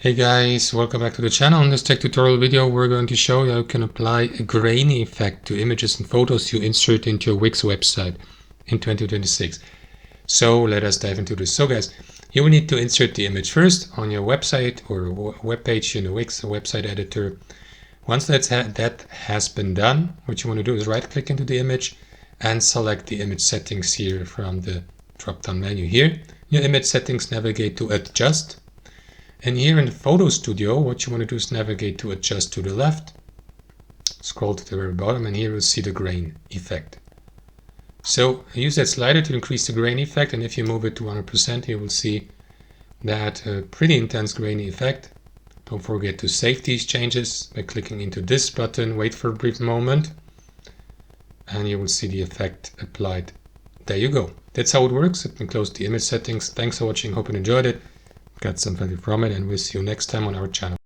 Hey guys, welcome back to the channel. In this tech tutorial video we're going to show you how you can apply a grainy effect to images and photos you insert into your Wix website in 2026. So let us dive into this. So guys, you will need to insert the image first on your website or web page in the Wix website editor. Once that has been done, what you want to do is right click into the image and select the image settings here from the drop down menu here. In your image settings, navigate to adjust. And here in the Photo Studio, what you want to do is navigate to adjust to the left, scroll to the very bottom, and here you'll see the grain effect. So use that slider to increase the grain effect, and if you move it to 100%, you will see that pretty intense grainy effect. Don't forget to save these changes by clicking into this button, wait for a brief moment, and you will see the effect applied. There you go. That's how it works. Let me close the image settings. Thanks for watching. Hope you enjoyed it. Got some value from it, and we'll see you next time on our channel.